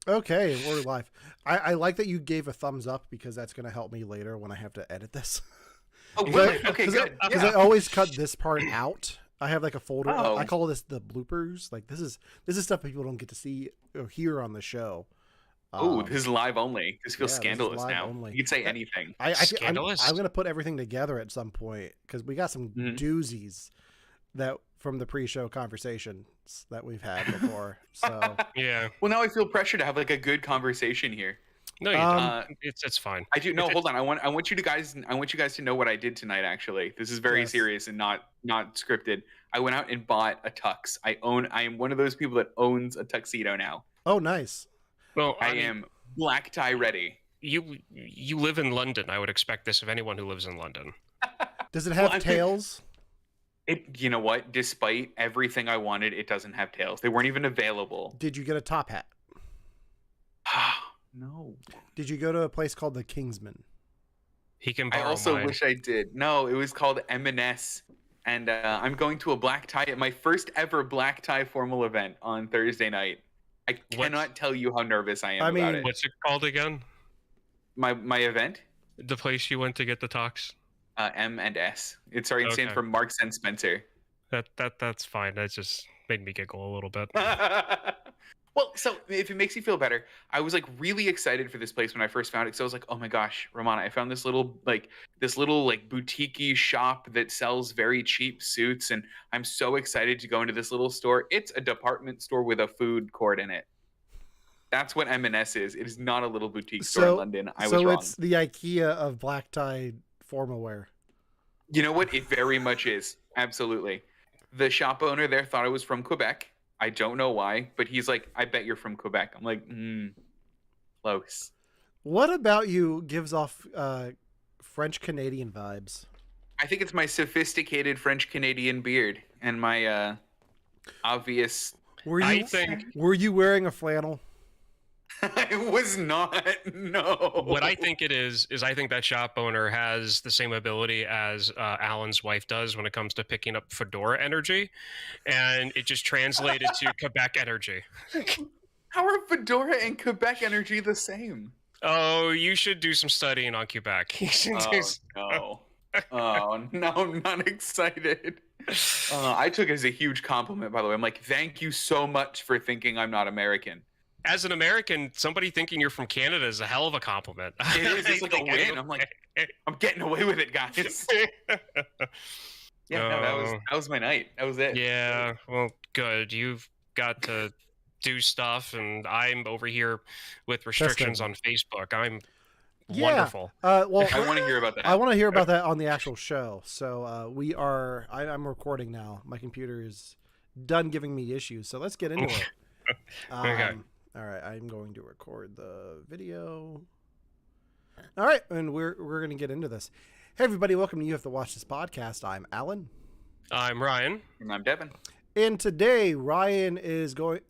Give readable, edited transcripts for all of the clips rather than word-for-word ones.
Okay, we're live. I like that you gave a thumbs up because that's going to help me later when I have to edit this. Oh, really? Okay, good. Because I always cut this part out. I have like a folder. Oh. I call this the bloopers. Like this is stuff people don't get to see or hear on the show. Oh, this is live only. This feels yeah, scandalous now. only. You can say anything. Scandalous? I'm going to put everything together at some point because we got some doozies that from the pre-show conversations that we've had before. So Yeah. Well, now I feel pressure to have like a good conversation here. No, you don't. It's fine. I do. No, hold on. I want you guys to know what I did tonight. Actually, this is very serious and not scripted. I went out and bought a tux. I am one of those people that owns a tuxedo now. Oh, nice. Well, I am black tie ready. You live in London. I would expect this of anyone who lives in London. Does it have tails? You know what? Despite everything I wanted, it doesn't have tails. They weren't even available. Did you get a top hat? No. Did you go to a place called the Kingsman? He can I borrow also mine. wish I did. No, it was called M&S. And I'm going to a black tie at my first ever black tie formal event on Thursday night. I cannot tell you how nervous I am about it. What's it called again? My event? The place you went to get the talks? M&S. It stands for Marks and Spencer. That's fine. That just made me giggle a little bit. Well, so if it makes you feel better, I was like really excited for this place when I first found it. So I was like, oh my gosh, Romana, I found this little boutique-y shop that sells very cheap suits, and I'm so excited to go into this little store. It's a department store with a food court in it. That's what M&S is. It is not a little boutique store in London. I was wrong. So it's the IKEA of black tie formal wear. You know what? It very much is. Absolutely. The shop owner there thought I was from Quebec. I don't know why, but he's like, I bet you're from Quebec. I'm like, close. What about you gives off French Canadian vibes? I think it's my sophisticated French Canadian beard and my obvious. Were you wearing a flannel? I was not. No. What I think it is I think that shop owner has the same ability as Alan's wife does when it comes to picking up fedora energy, and it just translated to Quebec energy. How are fedora and Quebec energy the same? Oh, you should do some studying on Quebec. No. Oh, no, I'm not excited. I took it as a huge compliment, by the way. I'm like, thank you so much for thinking I'm not American. As an American, somebody thinking you're from Canada is a hell of a compliment. It is. It's like a win. I'm like, I'm getting away with it, guys. Yeah, that was my night. That was it. Yeah, well, good. You've got to do stuff, and I'm over here with restrictions on Facebook. I'm wonderful. Well, I want to hear about that. I want to hear about that on the actual show. So I'm recording now. My computer is done giving me issues. So let's get into it. Okay. All right, I'm going to record the video. All right, and we're going to get into this. Hey, everybody, welcome to You Have to Watch This Podcast. I'm Alan. I'm Ryan. And I'm Devin. And today, Ryan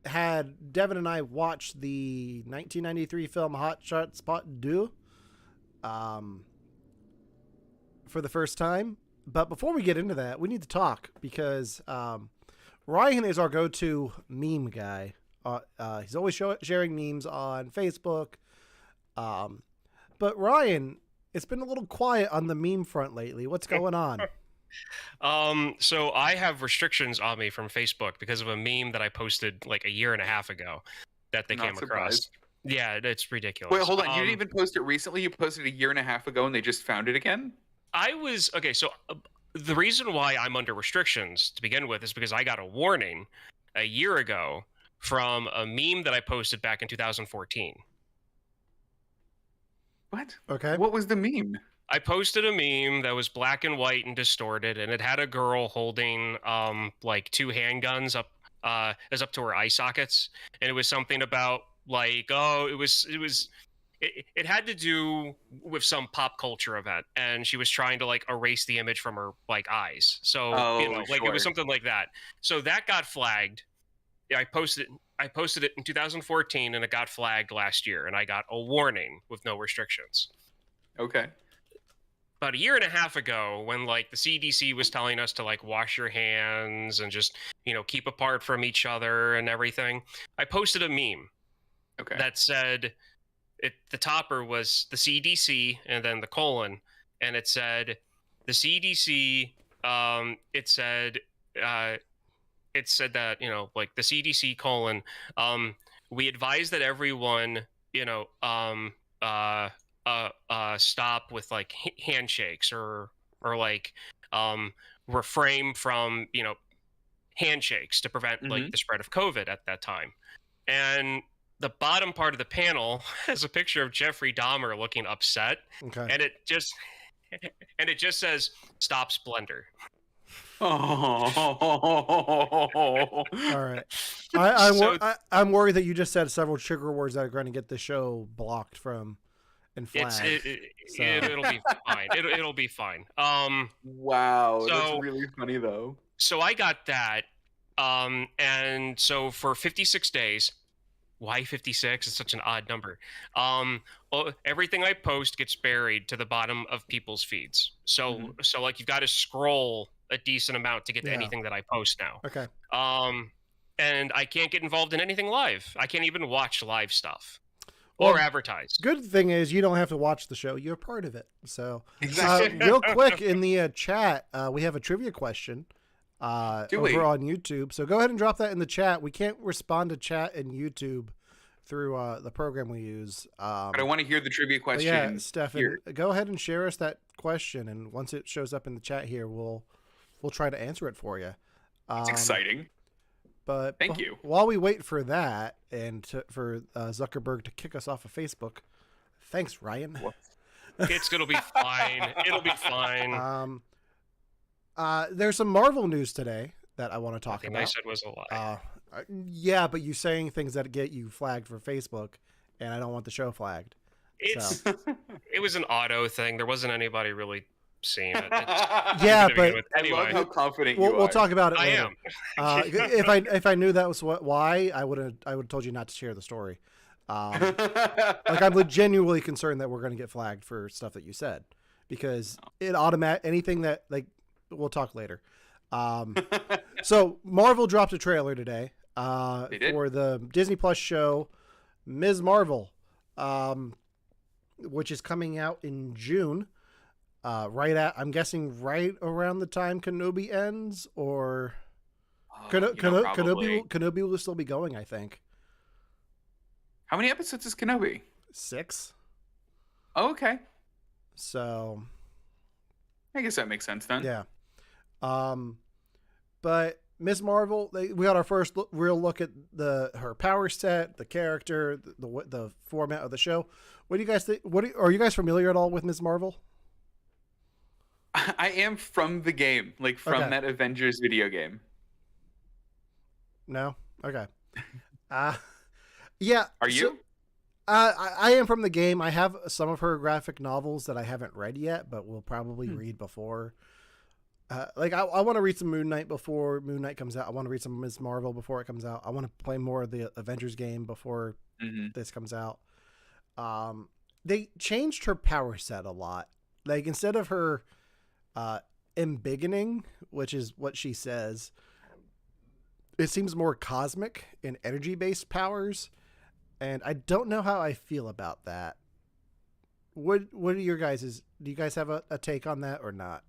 had Devin and I watch the 1993 film Hot Shots Part Deux for the first time. But before we get into that, we need to talk because Ryan is our go-to meme guy. He's always sharing memes on Facebook. But Ryan, it's been a little quiet on the meme front lately. What's going on? So I have restrictions on me from Facebook because of a meme that I posted like a year and a half ago that they came across. Yeah, it's ridiculous. Wait, hold on. You didn't even post it recently? You posted a year and a half ago and they just found it again? So the reason why I'm under restrictions to begin with is because I got a warning a year ago from a meme that I posted back in 2014. What? Okay. What was the meme? I posted a meme that was black and white and distorted, and it had a girl holding like two handguns up to her eye sockets, and it was something about like, it had to do with some pop culture event, and she was trying to like erase the image from her like eyes. So it was something like that. So that got flagged. Yeah, I posted it in 2014, and it got flagged last year, and I got a warning with no restrictions. Okay. About a year and a half ago, when like the CDC was telling us to like wash your hands and just keep apart from each other and everything, I posted a meme, Okay. that said, the topper was the CDC and then the colon, and it said the CDC. It said that, like the CDC colon. We advise that everyone, stop with like handshakes or like refrain from handshakes to prevent like the spread of COVID at that time. And the bottom part of the panel has a picture of Jeffrey Dahmer looking upset, and it just says "Stop Splendor." Oh. All right. I'm worried that you just said several trigger words that are going to get the show blocked from and flagged. It'll be fine. It'll be fine. Wow, that's really funny though. So I got that, and so for 56 days. Why 56? It's such an odd number. Everything I post gets buried to the bottom of people's feeds. So like you've got to scroll a decent amount to get to anything that I post now. Okay. And I can't get involved in anything live. I can't even watch live stuff or advertise. Good thing is you don't have to watch the show. You're part of it. So exactly. Real quick in the chat, we have a trivia question. Over on YouTube. So go ahead and drop that in the chat. We can't respond to chat in YouTube through the program we use. But I want to hear the trivia question. Yeah, Stefan, go ahead and share us that question, and once it shows up in the chat here, we'll try to answer it for you. It's exciting. But thank you. While we wait for that and for Zuckerberg to kick us off of Facebook, thanks, Ryan. It's gonna be fine. It'll be fine. There's some Marvel news today that I want to talk about. I said was a lie. Yeah, but you saying things that get you flagged for Facebook, and I don't want the show flagged. It was an auto thing. There wasn't anybody really seeing it. Yeah, but anyway. I love how confident you are. We'll talk about it later. I am. If I knew that was why, I would have told you not to share the story. Like I'm genuinely concerned that we're going to get flagged for stuff that you said, because anything that like. We'll talk later. So Marvel dropped a trailer today for the Disney Plus show Ms. Marvel, which is coming out in June. I'm guessing right around the time Kenobi ends, or Kenobi will still be going, I think. How many episodes is Kenobi? 6. Oh, okay. So I guess that makes sense then. Yeah. But Ms. Marvel, we got our first real look at her power set, the character, the format of the show. What do you guys think? Are you guys familiar at all with Ms. Marvel? I am from the game, like from that Avengers video game. No? Okay. Yeah. Are you? I am from the game. I have some of her graphic novels that I haven't read yet, but will probably read before. Like I want to read some Moon Knight before Moon Knight comes out. I want to read some Ms. Marvel before it comes out. I want to play more of the Avengers game before this comes out. They changed her power set a lot. Like instead of her embiggening, which is what she says, it seems more cosmic and energy-based powers. And I don't know how I feel about that. What are your guys'? Do you guys have a take on that or not?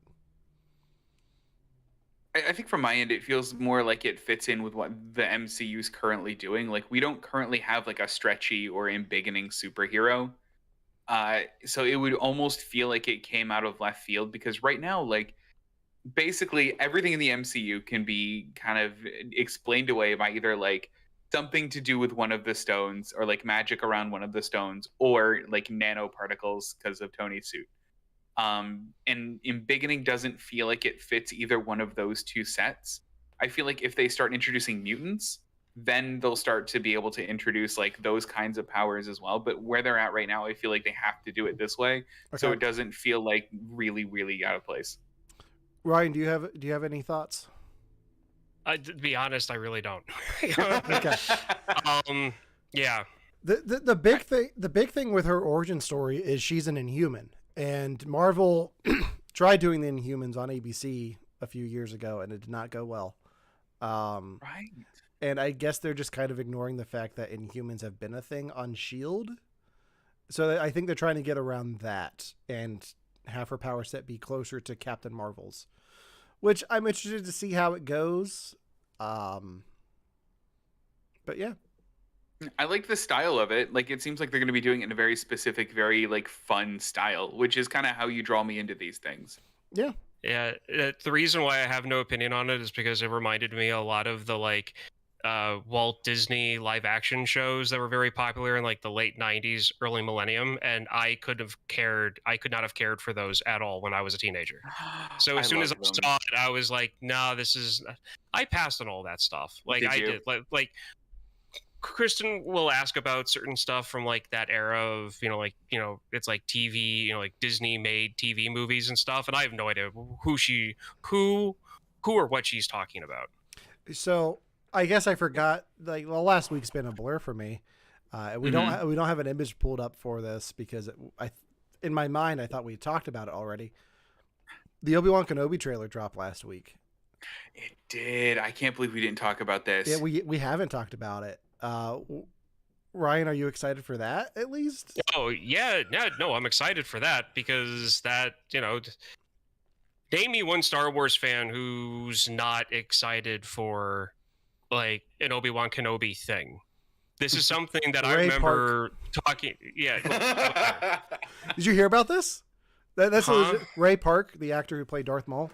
I think from my end, it feels more like it fits in with what the MCU is currently doing. Like we don't currently have like a stretchy or embiggening superhero. So it would almost feel like it came out of left field, because right now, like basically everything in the MCU can be kind of explained away by either like something to do with one of the stones, or like magic around one of the stones, or like nanoparticles because of Tony's suit. And embiggening doesn't feel like it fits either one of those two sets. I feel like if they start introducing mutants, then they'll start to be able to introduce like those kinds of powers as well. But where they're at right now, I feel like they have to do it this way, so it doesn't feel like really, really out of place. Ryan, do you have any thoughts? To be honest, I really don't. Okay. Yeah. The big thing with her origin story is she's an Inhuman, and Marvel tried doing the Inhumans on ABC a few years ago, and it did not go well. Right. And I guess they're just kind of ignoring the fact that Inhumans have been a thing on S.H.I.E.L.D. So I think they're trying to get around that and have her power set be closer to Captain Marvel's, which I'm interested to see how it goes. But yeah. I like the style of it. Like, it seems like they're going to be doing it in a very specific, very like fun style, which is kind of how you draw me into these things. Yeah. Yeah. The reason why I have no opinion on it is because it reminded me a lot of the like Walt Disney live action shows that were very popular in like the late 90s, early millennium, and I could not have cared for those at all when I was a teenager. So as soon as I saw it, I was like, nah, I passed on all that stuff. Like did like Kristen will ask about certain stuff from like that era of, it's like TV, like Disney made TV movies and stuff, and I have no idea who or what she's talking about. So I guess I forgot. Like, well, last week's been a blur for me. We don't have an image pulled up for this because in my mind I thought we talked about it already. The Obi-Wan Kenobi trailer dropped last week. It did. I can't believe we didn't talk about this. Yeah, we haven't talked about it. Ryan, are you excited for that at least? Oh yeah, no, I'm excited for that because that, name me one Star Wars fan who's not excited for like an Obi-Wan Kenobi thing. This is something that I remember talking. Yeah. Did you hear about this? That's Ray Park, the actor who played Darth Maul.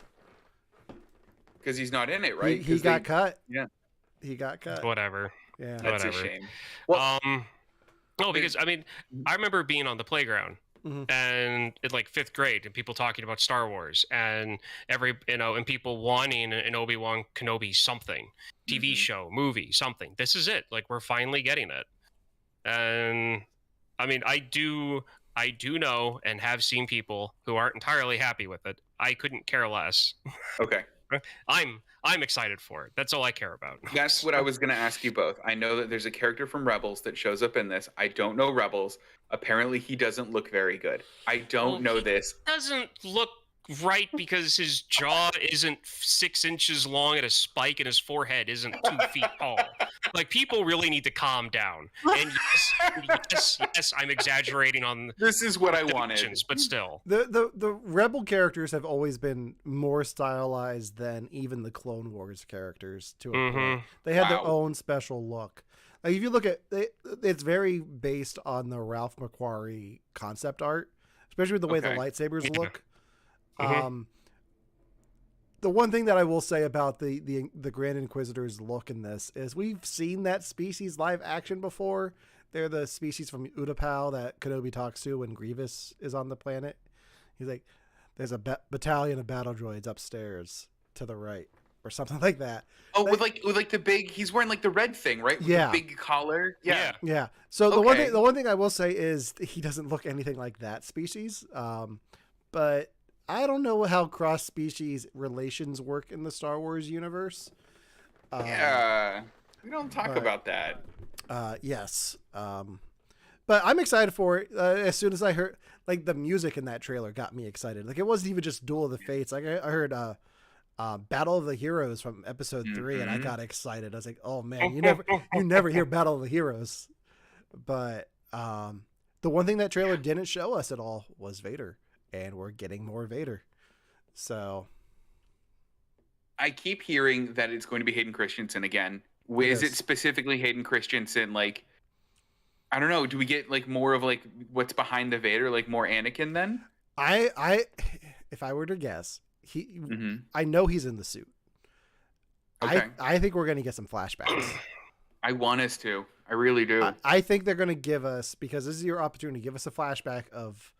Because he's not in it, right? He got cut. Yeah. He got cut. Whatever. Yeah. That's whatever. a shame. Well, no, because I remember being on the playground. Mm-hmm. And in like 5th grade, and people talking about Star Wars, and and people wanting an Obi-Wan Kenobi something, TV show, movie, something. This is it. Like, we're finally getting it. And I mean, I do know and have seen people who aren't entirely happy with it. I couldn't care less. Okay. I'm excited for it. That's all I care about. That's what I was going to ask you both. I know that there's a character from Rebels that shows up in this. I don't know Rebels. Apparently, he doesn't look very good. I don't know this. Doesn't look right because his jaw isn't 6 inches long at a spike and his forehead isn't 2 feet tall. Like, people really need to calm down. And yes, I'm exaggerating on this is what I wanted, but still, the Rebel characters have always been more stylized than even the Clone Wars characters. To a point. They had their own special look. Like, if you look at it's very based on the Ralph McQuarrie concept art, especially with the way the lightsabers look. The one thing that I will say about the Grand Inquisitor's look in this is we've seen that species live action before. They're the species from Utapau that Kenobi talks to when Grievous is on the planet. He's like, there's a battalion of battle droids upstairs to the right, or something like that. Oh, with the big, he's wearing like the red thing, right? With the big collar. Yeah. So the one thing I will say is he doesn't look anything like that species. But I don't know how cross-species relations work in the Star Wars universe. We don't talk about that. Yes. But I'm excited for it. As soon as I heard, like, the music in that trailer got me excited. Like, it wasn't even just Duel of the Fates. Like, I heard Battle of the Heroes from episode 3, and I got excited. I was like, oh man, you never hear Battle of the Heroes. But the one thing that trailer didn't show us at all was Vader. And we're getting more Vader. So I keep hearing that it's going to be Hayden Christensen again. Is it specifically Hayden Christensen? Like, I don't know. Do we get like more of like what's behind the Vader, like more Anakin then? If I were to guess, I know he's in the suit. Okay. I think we're going to get some flashbacks. I want us to. I really do. I think they're going to give us, because this is your opportunity, give us a flashback of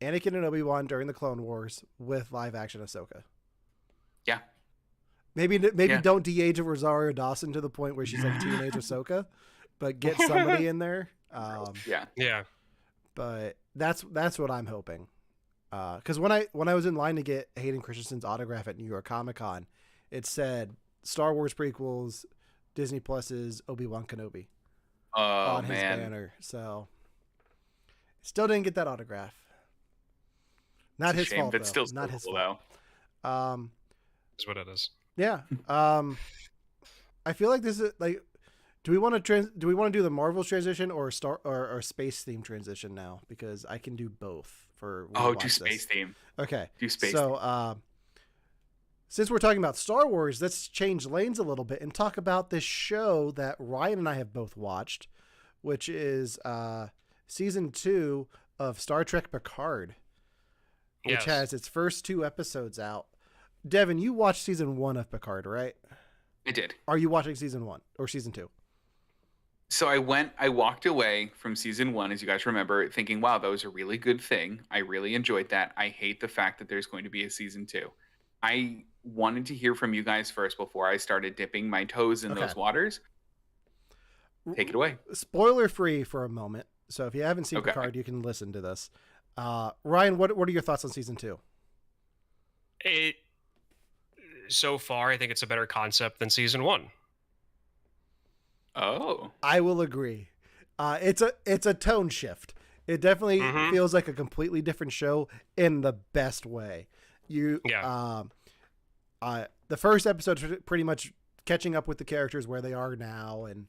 Anakin and Obi-Wan during the Clone Wars with live action Ahsoka. Yeah. Maybe don't de-age of Rosario Dawson to the point where she's like teenage Ahsoka, but get somebody in there. Yeah. But that's what I'm hoping. Because when I was in line to get Hayden Christensen's autograph at New York Comic Con, it said Star Wars prequels, Disney Plus's Obi-Wan Kenobi on his banner. So still didn't get that autograph. Not his fault, but still not his cool, fault. Is what it is. Yeah. I feel like this is like, do we want to do the Marvel transition or or space theme transition now? Because I can do both for. Do space theme. Okay. Do space. So, since we're talking about Star Wars, let's change lanes a little bit and talk about this show that Ryan and I have both watched, which is season 2 of Star Trek Picard, which has its first 2 episodes out. Devin, you watched season 1 of Picard, right? I did. Are you watching season 1 or season 2? So I walked away from season 1, as you guys remember, thinking, wow, that was a really good thing. I really enjoyed that. I hate the fact that there's going to be a season 2. I wanted to hear from you guys first before I started dipping my toes in those waters. Take it away. Spoiler free for a moment. So if you haven't seen Picard, you can listen to this. Ryan, what are your thoughts on season 2? So far, I think it's a better concept than season 1. Oh, I will agree. It's a tone shift. It definitely feels like a completely different show in the best way. The first episode pretty much catching up with the characters where they are now, and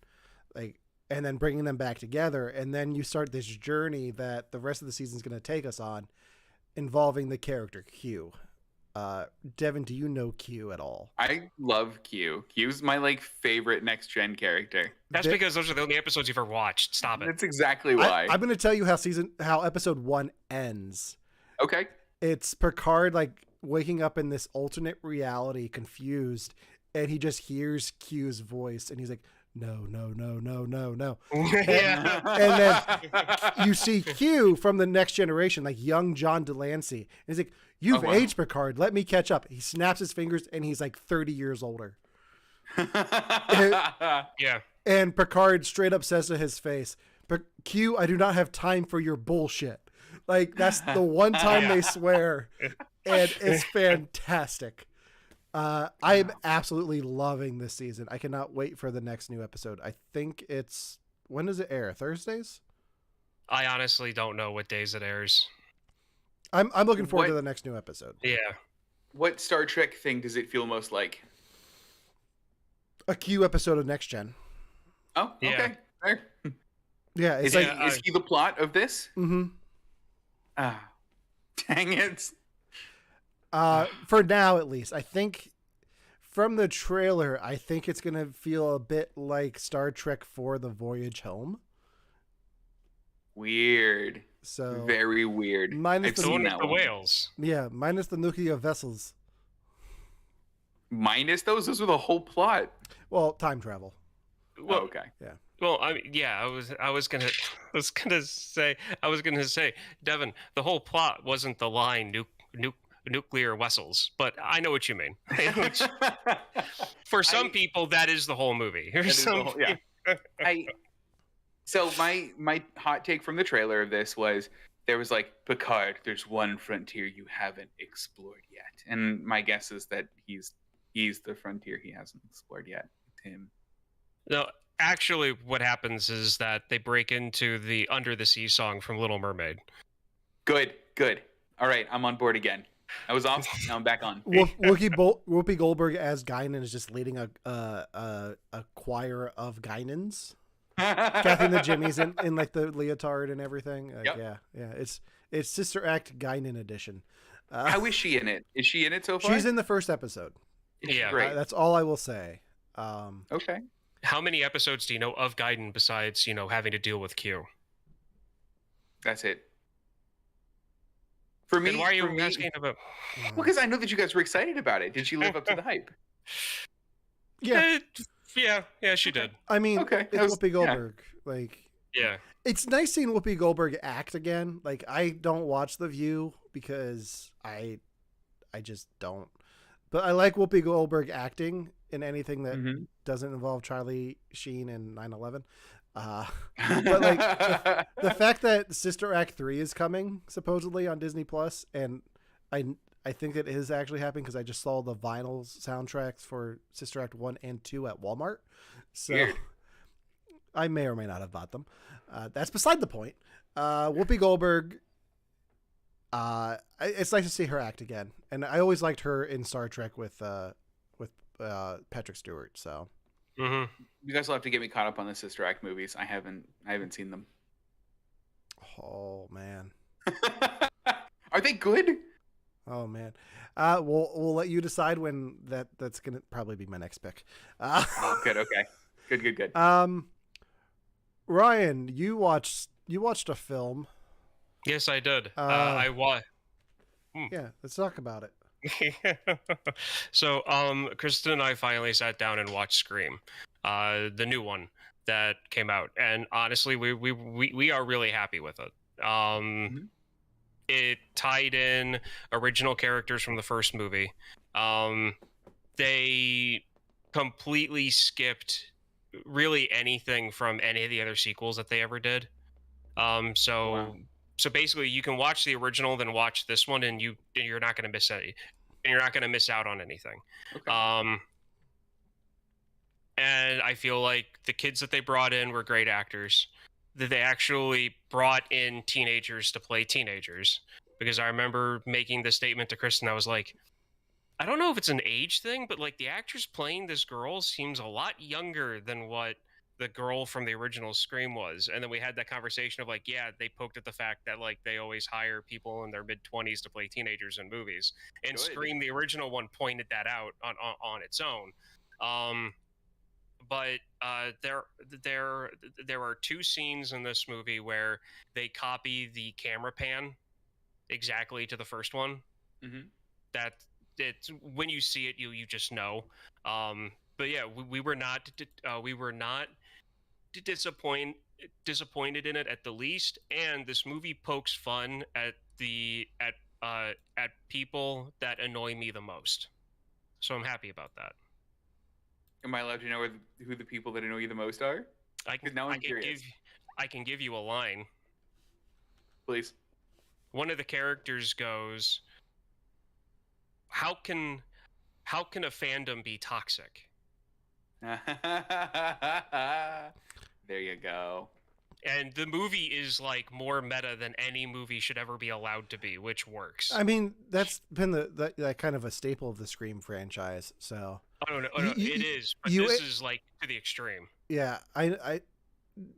then bringing them back together, and then you start this journey that the rest of the season is going to take us on, involving the character Q. Devin, do you know Q at all? I love Q. Q's my favorite next gen character. That's because those are the only episodes you've ever watched. Stop it. That's exactly why. I'm going to tell you how episode 1 ends. Okay. It's Picard waking up in this alternate reality, confused, and he just hears Q's voice, and he's like, no. Yeah. And then you see Q from the next generation, like young John Delancey. And he's like, you've aged, Picard. Let me catch up. He snaps his fingers, and he's like 30 years older. And Picard straight up says to his face, Q, I do not have time for your bullshit. That's the one time they swear, and it's fantastic. I'm absolutely loving this season. I cannot wait for the next new episode. I think when does it air? Thursdays? I honestly don't know what days it airs. I'm looking forward to the next new episode. Yeah. What Star Trek thing does it feel most like? A Q episode of Next Gen. Oh, okay. Fair. Yeah. Is he the plot of this? Mm-hmm. Dang it. For now, at least. I think from the trailer, I think it's going to feel a bit like Star Trek IV: The Voyage Home. Weird. So very weird. Minus the whales. Yeah, minus the nuclear vessels. Minus those? Those were the whole plot. Well, time travel. Well, okay. Yeah. Well, I was gonna say, Devin, the whole plot wasn't the line nuclear vessels, but I know what you mean. For some people, that is the whole movie. So my hot take from the trailer of this was there was Picard, there's one frontier you haven't explored yet, and my guess is that he's the frontier he hasn't explored yet. It's him. No. Actually, what happens is that they break into the Under the Sea song from Little Mermaid. Good. All right, I'm on board again. I was off, now I'm back on. Whoopi Goldberg as Guinan is just leading a choir of Guinans. Kathy and the Jimmies in the leotard and everything. Yeah. It's Sister Act Guinan edition. How is she in it? Is she in it so far? She's in the first episode. Yeah. Great. That's all I will say. Okay. How many episodes do you know of Gaiden besides, having to deal with Q? That's it. For me, and why are you asking about? Well, because I know that you guys were excited about it. Did she live up to the hype? Yeah. Yeah, she did. I mean, it's Whoopi Goldberg. Yeah. It's nice seeing Whoopi Goldberg act again. I don't watch The View because I just don't. But I like Whoopi Goldberg acting in anything that doesn't involve Charlie Sheen and 9/11. But the fact that Sister Act 3 is coming supposedly on Disney Plus, and I think it is actually happening because I just saw the vinyl soundtracks for Sister Act 1 and 2 at Walmart. So weird. I may or may not have bought them. That's beside the point. Whoopi Goldberg, it's nice to see her act again. And I always liked her in Star Trek with Patrick Stewart. So You guys will have to get me caught up on the Sister Act movies. I haven't seen them. Oh man. Are they good? Oh man. We'll let you decide when that's gonna probably be my next pick. Oh, good. Okay. Good. Ryan, you watched a film. Yes, I did. I watched. Yeah, let's talk about it. So, Kristen and I finally sat down and watched Scream, the new one that came out, and honestly, we are really happy with it. It tied in original characters from the first movie. They completely skipped really anything from any of the other sequels that they ever did. So basically, you can watch the original, then watch this one, and you're not going to miss any. And you're not going to miss out on anything. Okay. And I feel like the kids that they brought in were great actors. That they actually brought in teenagers to play teenagers. Because I remember making the statement to Kristen, I was like, I don't know if it's an age thing, but like the actress playing this girl seems a lot younger than what the girl from the original Scream was. And then we had that conversation of like, yeah, they poked at the fact that like they always hire people in their mid-20s to play teenagers in movies. And good. Scream, the original one, pointed that out on its own. But there are two scenes in this movie where they copy the camera pan exactly to the first one. That it's when you see it, you just know. But yeah, we were not disappointed in it at the least, and this movie pokes fun at people that annoy me the most. So I'm happy about that. Am I allowed to know who the people that annoy you the most are? I'm curious. I can give you a line. Please. One of the characters goes, How can a fandom be toxic? There you go. And the movie is like more meta than any movie should ever be allowed to be, which works. I mean, that's been that kind of a staple of the Scream franchise. So no, it is, but this is like to the extreme. Yeah, I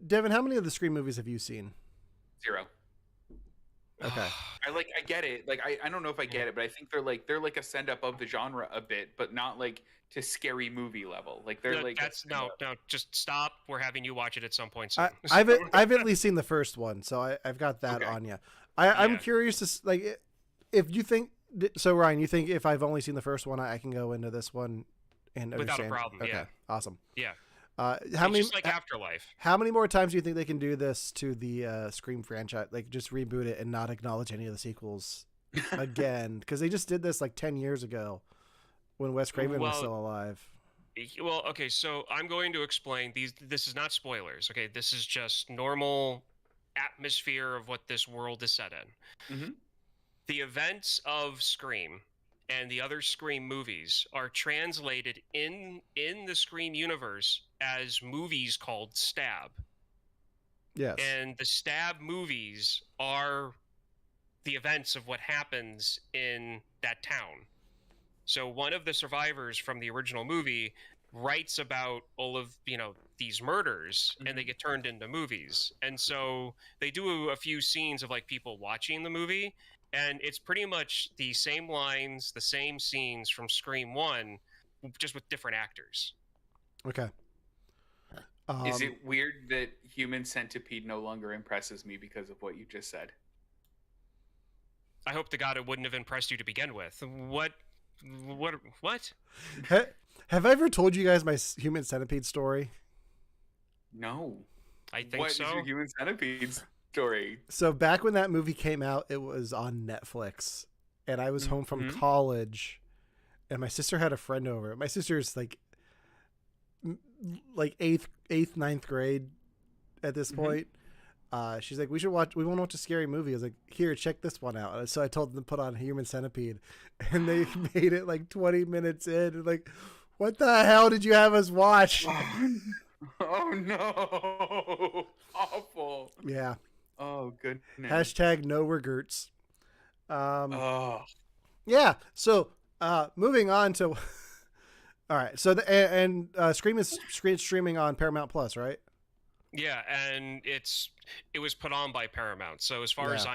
Devin, how many of the Scream movies have you seen? 0. Okay. I get it. Like I don't know if I get it, but I think they're like a send up of the genre a bit, but not like to scary movie level. Like they're no, just stop. We're having you watch it at some point soon. I've at least seen the first one, so I've got that on you. I'm curious to like if you think so, Ryan. You think if I've only seen the first one, I can go into this one and without understand? a problem? Okay, yeah, awesome. Yeah. How many just like Afterlife? How many more times do you think they can do this to the Scream franchise? Like just reboot it and not acknowledge any of the sequels again? Because they just did this like 10 years ago when Wes Craven was still alive. Well, okay, so I'm going to explain these. This is not spoilers. Okay, this is just normal atmosphere of what this world is set in. The events of Scream and the other Scream movies are translated in the Scream universe as movies called Stab. Yes. And the Stab movies are the events of what happens in that town. So one of the survivors from the original movie writes about all of, these murders, and they get turned into movies. And so they do a few scenes of like people watching the movie, and it's pretty much the same lines, the same scenes from Scream 1, just with different actors. Okay. Is it weird that Human Centipede no longer impresses me because of what you just said? I hope to God it wouldn't have impressed you to begin with. What? Have I ever told you guys my Human Centipede story? No. I think what so. What is your Human Centipede story? So back when that movie came out, it was on Netflix, and I was home from college, and my sister had a friend over. My sister's like eighth, ninth grade at this point. She's like, we want to watch a scary movie. I was like, here, check this one out. And so I told them to put on Human Centipede, and they made it like 20 minutes in. And like, what the hell did you have us watch? Oh no. Awful. Yeah. Oh, goodness. Hashtag no regrets. Yeah. So, moving on to All right. So Scream is streaming on Paramount Plus, right? Yeah, and it was put on by Paramount. So as far as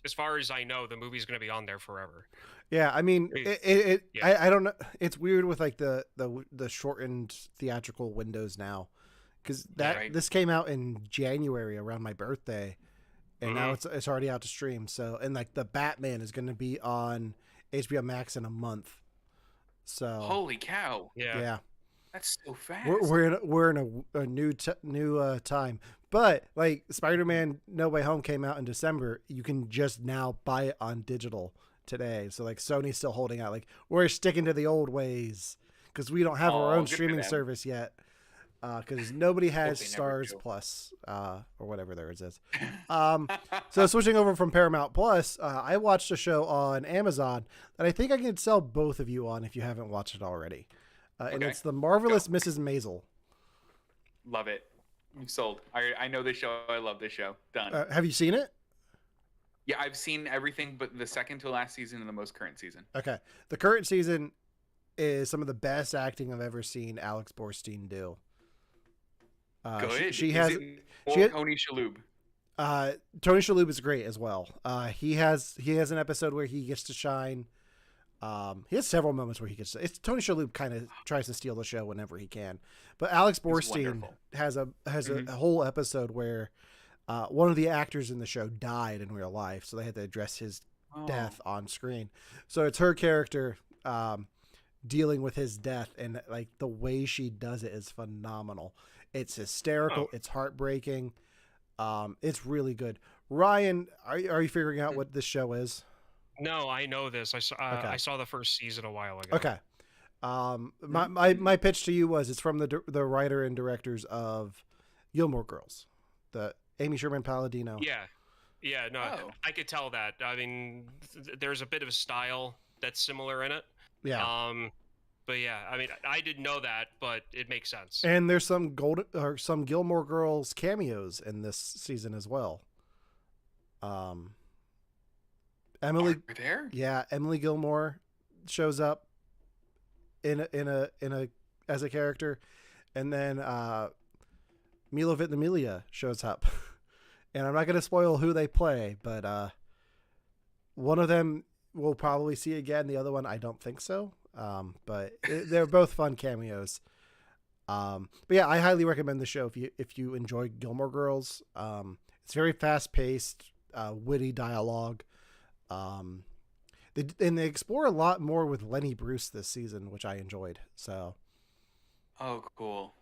as far as I know, the movie's going to be on there forever. Yeah, I mean, I don't know. It's weird with like the shortened theatrical windows now, because this came out in January around my birthday, and now it's already out to stream. So, and like the Batman is going to be on HBO Max in a month. So holy cow! Yeah. That's so fast. We're in a new time, but like Spider-Man No Way Home came out in December. You can just now buy it on digital today. So like Sony's still holding out. Like we're sticking to the old ways because we don't have our own streaming service yet. Because nobody has Stars Plus or whatever theirs is. So switching over from Paramount Plus, I watched a show on Amazon that I think I can sell both of you on if you haven't watched it already. And it's The Marvelous Mrs. Maisel. Love it. You sold. I know this show. I love this show. Done. Have you seen it? Yeah, I've seen everything but the second to last season and the most current season. Okay. The current season is some of the best acting I've ever seen Alex Borstein do. Good. She has Tony Shalhoub. Tony Shalhoub is great as well. He has an episode where he gets to shine. He has several moments where he gets. It's Tony Shalhoub kind of tries to steal the show whenever he can, but Alex Borstein has a whole episode where one of the actors in the show died in real life, so they had to address his death on screen. So it's her character dealing with his death, and like the way she does it is phenomenal. It's hysterical. It's heartbreaking. It's really good. Ryan, are you figuring out what this show is? No, I know this. I saw the first season a while ago. Okay. My pitch to you was it's from the writer and directors of Gilmore Girls, the Amy Sherman Palladino. Yeah. No, I could tell that. I mean, there's a bit of a style that's similar in it. Yeah. But yeah, I mean, I didn't know that, but it makes sense. And there's some Gilmore Girls cameos in this season as well. Emily there? Yeah, Emily Gilmore shows up in a as a character, and then Milo Ventimiglia shows up. And I'm not going to spoil who they play, but one of them we'll probably see again. The other one I don't think so. But they're both fun cameos. But yeah, I highly recommend the show if you enjoy Gilmore Girls. It's very fast paced, witty dialogue. They explore a lot more with Lenny Bruce this season, which I enjoyed. So, oh, cool.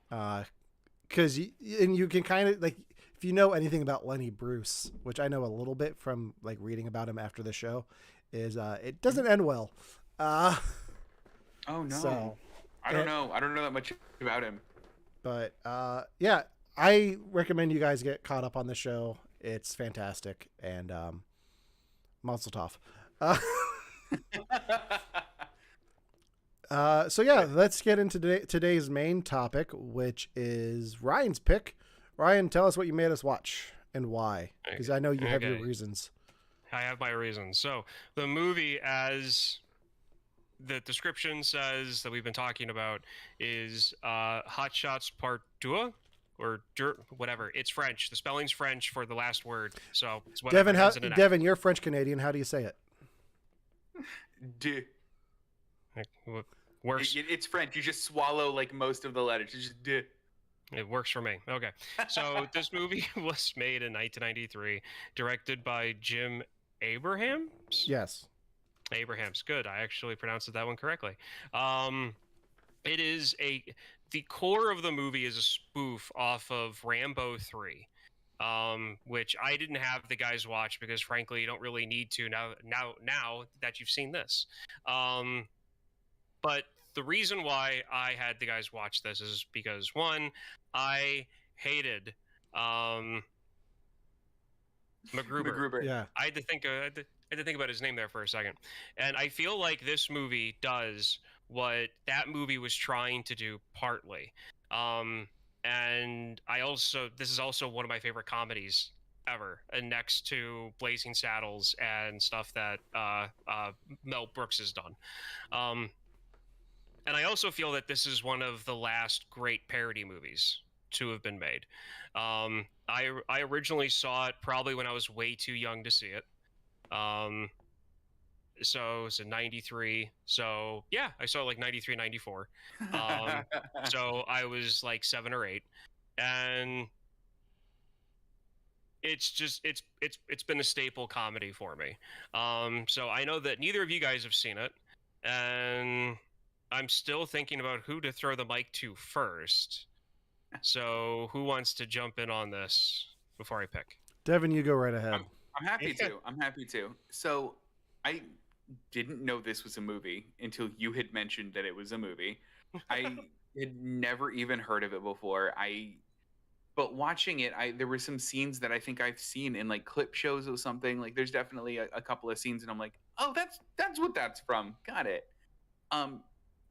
Because you can kind of like if you know anything about Lenny Bruce, which I know a little bit from like reading about him after the show, is it doesn't end well. Oh no! So, I don't know that much about him. But yeah, I recommend you guys get caught up on the show. It's fantastic and Mazel tov. So yeah, let's get into today's main topic, which is Ryan's pick. Ryan, tell us what you made us watch and why, because I know you have your reasons. I have my reasons. So the movie, as the description says that we've been talking about, is Hot Shots Part Deux, or whatever. It's French. The spelling's French for the last word. So it's Devin, you're French Canadian. How do you say it? De. Works. It's French. You just swallow like most of the letters. It's just de. It works for me. Okay. So this movie was made in 1993, directed by Jim Abrahams. Yes. Abrahams. Good. I actually pronounced that one correctly. It is the core of the movie is a spoof off of Rambo 3, which I didn't have the guys watch because frankly you don't really need to now that you've seen this. But the reason why I had the guys watch this is because one, I hated MacGruber. Yeah. I had to think about his name there for a second. And I feel like this movie does what that movie was trying to do partly. And this is also one of my favorite comedies ever, and next to Blazing Saddles and stuff that Mel Brooks has done. And I also feel that this is one of the last great parody movies to have been made. I originally saw it probably when I was way too young to see it. So it's in 93. So yeah, I saw it like 93, 94. So I was like 7 or 8. And it's just it's been a staple comedy for me. So I know that neither of you guys have seen it, and I'm still thinking about who to throw the mic to first. So who wants to jump in on this before I pick? Devin, you go right ahead. I'm happy to. I'm happy to. So I didn't know this was a movie until you had mentioned that it was a movie. I had never even heard of it before. But watching it, there were some scenes that I think I've seen in like clip shows or something. Like there's definitely a couple of scenes, and I'm like, oh, that's what that's from. Got it.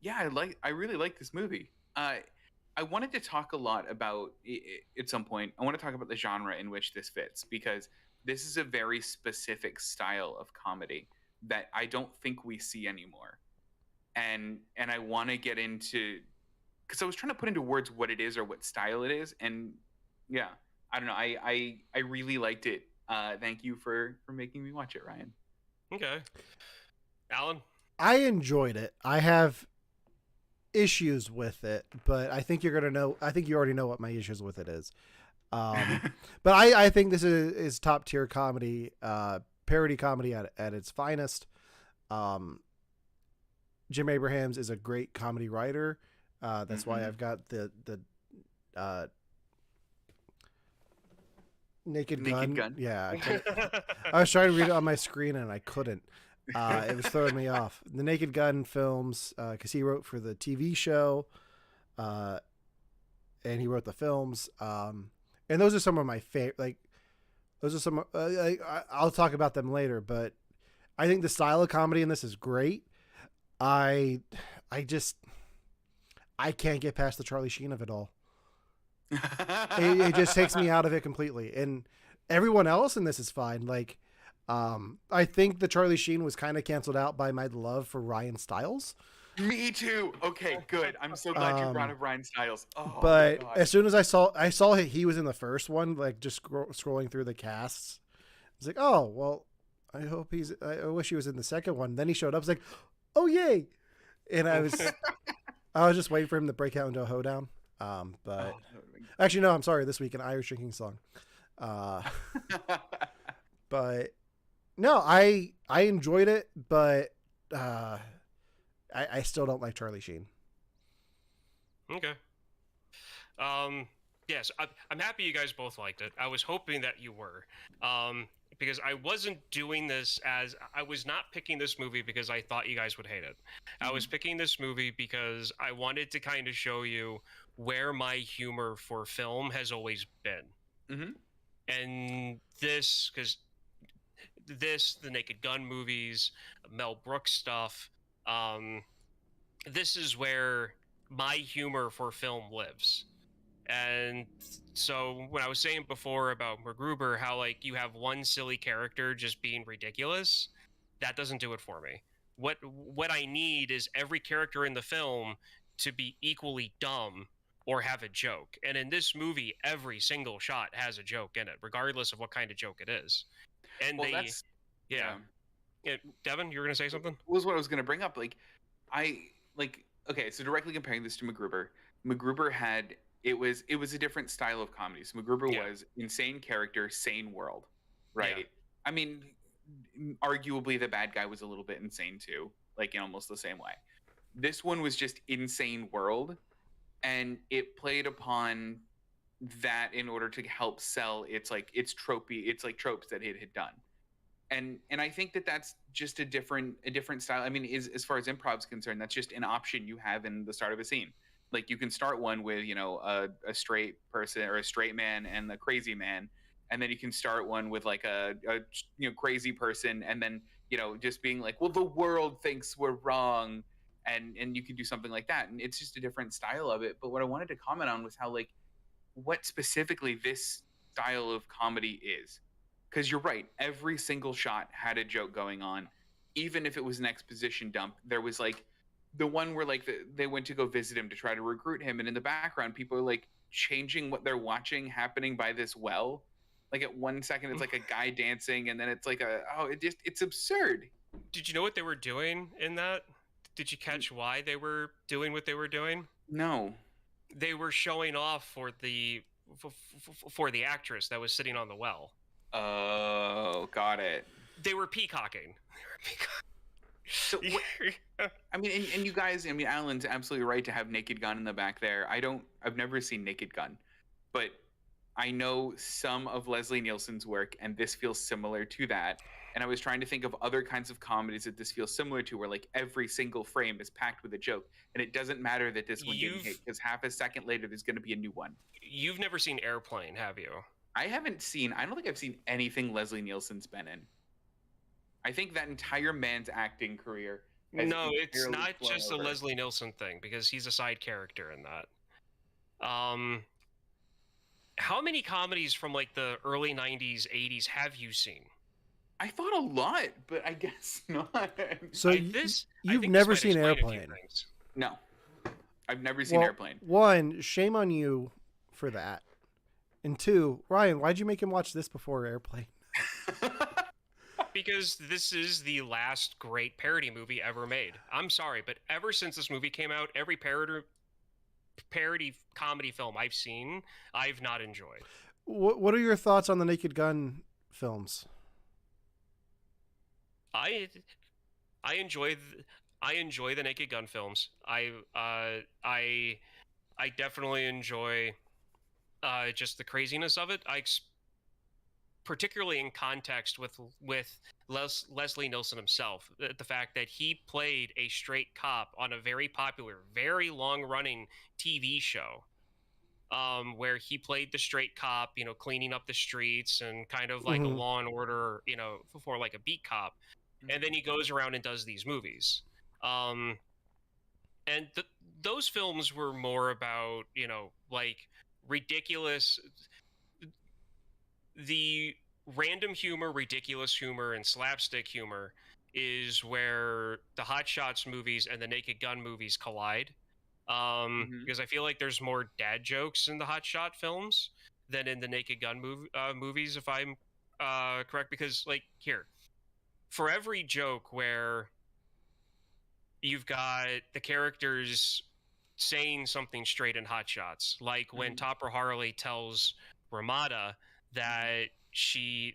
Yeah, I really like this movie. I wanted to talk a lot about at some point. I want to talk about the genre in which this fits, because this is a very specific style of comedy that I don't think we see anymore. And I want to get into, because I was trying to put into words what it is or what style it is, and yeah, I don't know. I really liked it. Thank you for making me watch it, Ryan. Okay, Alan. I enjoyed it. I have issues with it, but I think you're gonna know. I think you already know what my issues with it is. But I think this is top tier comedy, parody comedy at its finest. Jim Abrahams is a great comedy writer. That's why I've got the Naked Gun. Yeah, I was trying to read it on my screen and I couldn't. It was throwing me off. The Naked Gun films, because he wrote for the TV show, and he wrote the films. And those are some of my favorite. Like, those are some. I'll talk about them later, but I think the style of comedy in this is great. I can't get past the Charlie Sheen of it all. It just takes me out of it completely, and everyone else in this is fine. Like, I think the Charlie Sheen was kind of canceled out by my love for Ryan Stiles. Me too. Okay, good. I'm so glad you brought up Ryan Stiles. Oh, but as soon as I saw he was in the first one, like just scrolling through the casts, it's like, oh well, I wish he was in the second one. Then he showed up. It's like, oh yay! And I was just waiting for him to break out into a hoedown. But actually, no, I'm sorry. This week, an Irish drinking song. But no, I enjoyed it, but I still don't like Charlie Sheen. Okay. Yes, I'm happy you guys both liked it. I was hoping that you were. Because I wasn't doing this I was not picking this movie because I thought you guys would hate it. I was picking this movie because I wanted to kind of show you where my humor for film has always been. And because the Naked Gun movies, Mel Brooks stuff, this is where my humor for film lives. And so when I was saying before about MacGruber, how like you have one silly character just being ridiculous, that doesn't do it for me. What I need is every character in the film to be equally dumb or have a joke. And in this movie, every single shot has a joke in it, regardless of what kind of joke it is. And well, yeah. Devin, you were gonna say something? Was what I was gonna bring up. Okay, so directly comparing this to MacGruber had. It was a different style of comedy. So MacGruber was insane character, sane world, right? Yeah. I mean, arguably the bad guy was a little bit insane too, like in almost the same way. This one was just insane world, and it played upon that in order to help sell its tropes that it had done. And I think that's just a different style. I mean, as far as improv's concerned, that's just an option you have in the start of a scene. Like you can start one with, a straight person or a straight man and the crazy man. And then you can start one with like a crazy person. And then, just being like, well, the world thinks we're wrong. And you can do something like that. And it's just a different style of it. But what I wanted to comment on was how what specifically this style of comedy is. Because you're right. Every single shot had a joke going on. Even if it was an exposition dump, there was the one where like they went to go visit him to try to recruit him, and in the background people are like changing what they're watching happening by this well. Like at 1 second it's like a guy dancing, and then it's like it's absurd. Did you know what they were doing in that? Did you catch why they were doing what they were doing? No. They were showing off for the actress that was sitting on the well. Oh, got it. They were peacocking. So, I mean, and you guys, I mean, Alan's absolutely right to have Naked Gun in the back there. I've never seen Naked Gun, but I know some of Leslie Nielsen's work, and this feels similar to that. And I was trying to think of other kinds of comedies that this feels similar to, where like every single frame is packed with a joke, and it doesn't matter that this one didn't hit, because half a second later there's going to be a new one. You've never seen Airplane, have you? I don't think I've seen anything Leslie Nielsen's been in. I think that entire man's acting career. No, it's not just a Leslie Nielsen thing, because he's a side character in that. How many comedies from like the early 90s, 80s have you seen? I thought a lot, but I guess not. So you've never seen Airplane? No, I've never seen Airplane. One, shame on you for that. And two, Ryan, why'd you make him watch this before Airplane? Because this is the last great parody movie ever made. I'm sorry, but ever since this movie came out, every parody comedy film I've seen, I've not enjoyed. What are your thoughts on the Naked Gun films? I enjoy the Naked Gun films. I definitely enjoy just the craziness of it. Particularly in context with Leslie Nielsen himself, the fact that he played a straight cop on a very popular, very long-running TV show, where he played the straight cop, cleaning up the streets and kind of like a Law and Order, for like a beat cop, and then he goes around and does these movies, and those films were more about like ridiculous. The random humor, ridiculous humor, and slapstick humor is where the Hot Shots movies and the Naked Gun movies collide. Because I feel like there's more dad jokes in the Hot Shot films than in the Naked Gun movies, if I'm correct. Because, like, here, for every joke where you've got the characters saying something straight in Hot Shots, like when Topper Harley tells Ramada that he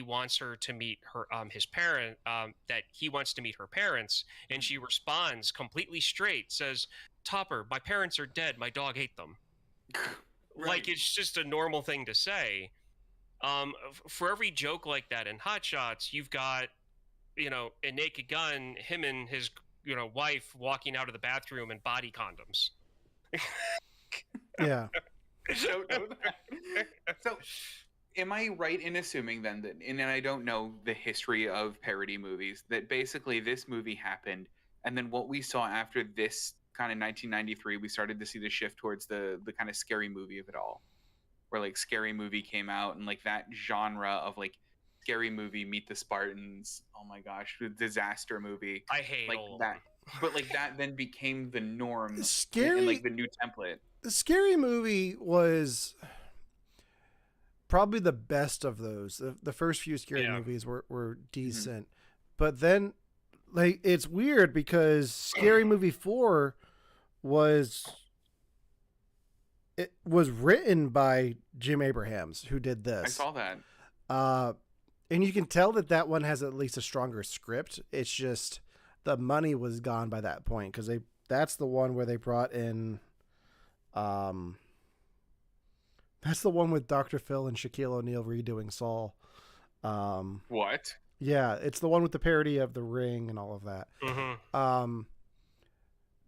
wants her to meet her that he wants to meet her parents, and she responds completely straight, says, "Topper, my parents are dead, my dog ate them." Right. Like, it's just a normal thing to say. For every joke like that in Hot Shots, you've got in Naked Gun, him and his wife walking out of the bathroom in body condoms. Yeah. Don't know that. So, am I right in assuming then that, and I don't know the history of parody movies, that basically this movie happened, and then what we saw after this kind of 1993, we started to see the shift towards the kind of scary movie of it all, where like Scary Movie came out, and like that genre of like Scary Movie, Meet the Spartans, oh my gosh, the disaster movie. I hate like all that. But like that then became the norm, Scary, and like the new template. The Scary Movie was probably the best of those. The first few Scary movies were decent, but then like it's weird because Scary Movie 4 was written by Jim Abrahams, who did this. I saw that. And you can tell that one has at least a stronger script. It's just the money was gone by that point, because that's the one where they brought in that's the one with Dr. Phil and Shaquille O'Neal redoing Saul. What? Yeah, it's the one with the parody of The Ring and all of that.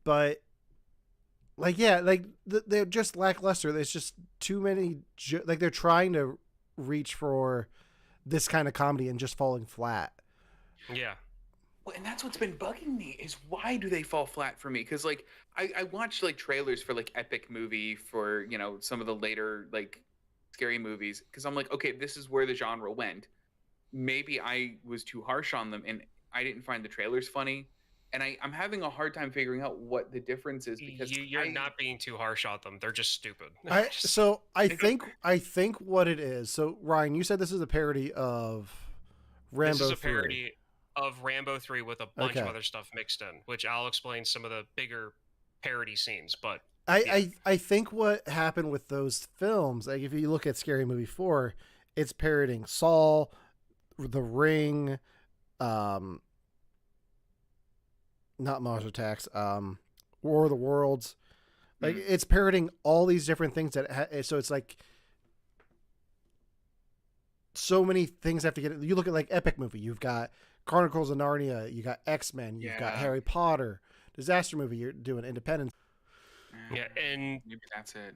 But like, yeah, like they're just lackluster. There's just too many. Like they're trying to reach for this kind of comedy and just falling flat. Yeah. Well, and that's what's been bugging me, is why do they fall flat for me? Because like I watched like trailers for like Epic Movie, for some of the later like scary movies, because I'm like, okay, this is where the genre went. Maybe I was too harsh on them and I didn't find the trailers funny, and I'm having a hard time figuring out what the difference is because you're not being too harsh on them. They're just stupid. I think what it is. So Ryan, you said this is a parody of Rambo 3. This is a parody of Rambo 3 with a bunch of other stuff mixed in, which I'll explain some of the bigger parody scenes. But I think what happened with those films, like if you look at Scary Movie 4, it's parodying Saw, The Ring, not Mars Attacks, War of the Worlds. Like it's parodying all these different things so it's like so many things have to get. You look at like epic movie, you've got Chronicles of Narnia, you got X-Men, you've got Harry Potter. Disaster movie, you're doing Independence. Yeah, and maybe that's it.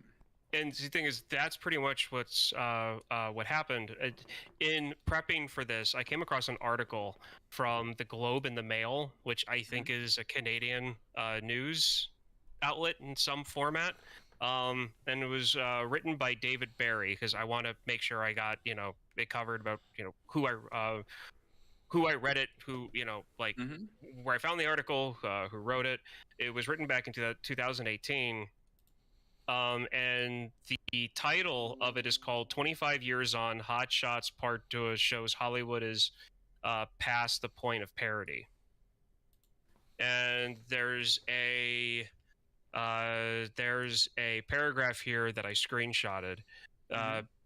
And the thing is, that's pretty much what happened. In prepping for this, I came across an article from the Globe and the Mail, which I think is a Canadian news outlet in some format. And it was written by David Barry, because I want to make sure I got, it covered about, who I read it, where I found the article, who wrote it. It was written back in 2018. And the title of it is called 25 Years On, Hot Shots Part Deux shows Hollywood is past the point of parody. And there's a paragraph here that I screenshotted,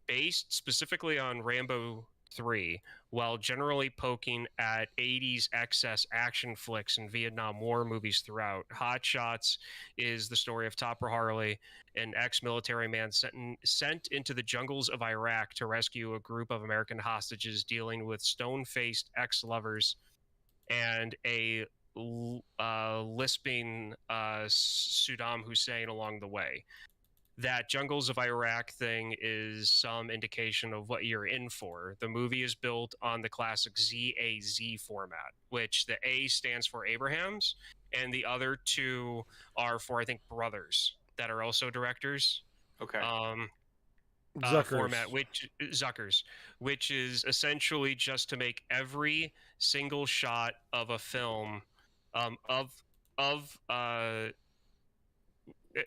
based specifically on Rambo 3, while generally poking at 80s excess action flicks and Vietnam War movies throughout. Hot Shots is the story of Topper Harley, an ex-military man sent into the jungles of Iraq to rescue a group of American hostages dealing with stone-faced ex-lovers and a lisping Saddam Hussein along the way. That Jungles of Iraq thing is some indication of what you're in for. The movie is built on the classic ZAZ format, which the A stands for Abrahams, and the other two are for, I think, brothers that are also directors. Okay. Format, Zuckers, which is essentially just to make every single shot of a film,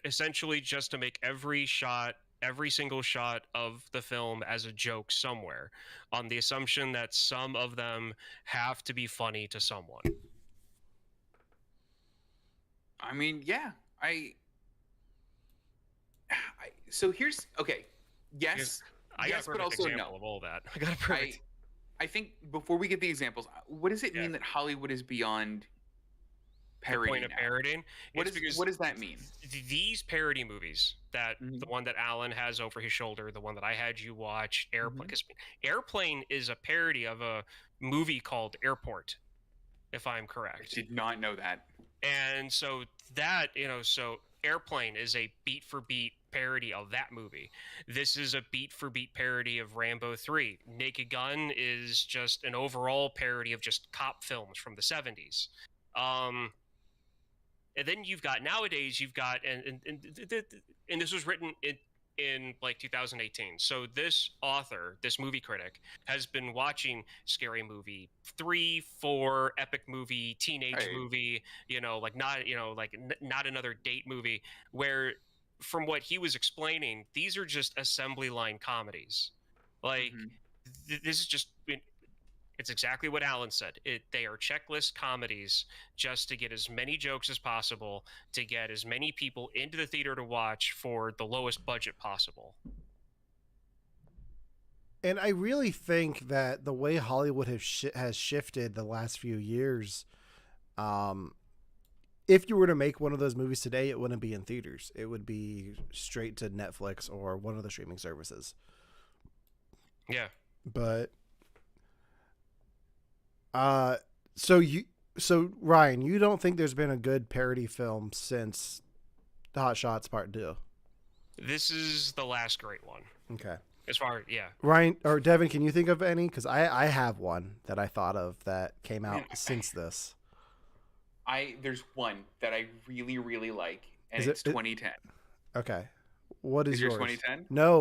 essentially just to make every single shot of the film as a joke somewhere, on the assumption that some of them have to be funny to someone. I mean, yeah, so here's okay. Yes, I got a perfect but also example no. of all that. I got a perfect. I think before we get the examples, what does it mean that Hollywood is beyond parody? The point of parodying. What does that mean? These parody movies, that the one that Alan has over his shoulder, the one that I had you watch, Airplane. Because Airplane is a parody of a movie called Airport, if I'm correct. I did not know that. And so that, so Airplane is a beat for beat parody of that movie. This is a beat for beat parody of Rambo 3. Naked Gun is just an overall parody of just cop films from the 70s. And then nowadays you've got, and this was written in like 2018. So this author, this movie critic, has been watching Scary Movie 3, 4, epic movie, teenage movie, not another date movie, where from what he was explaining, these are just assembly line comedies. Like this is just, it's exactly what Alan said. They are checklist comedies just to get as many jokes as possible, to get as many people into the theater to watch for the lowest budget possible. And I really think that the way Hollywood has shifted the last few years, if you were to make one of those movies today, it wouldn't be in theaters. It would be straight to Netflix or one of the streaming services. Yeah. But so Ryan, you don't think there's been a good parody film since Hot Shots Part Deux? This is the last great one. Okay. Ryan or Devin, can you think of any? Because I have one that I thought of that came out since this. There's one that I really, really like, and it's 2010. Okay. What is yours? 2010? No.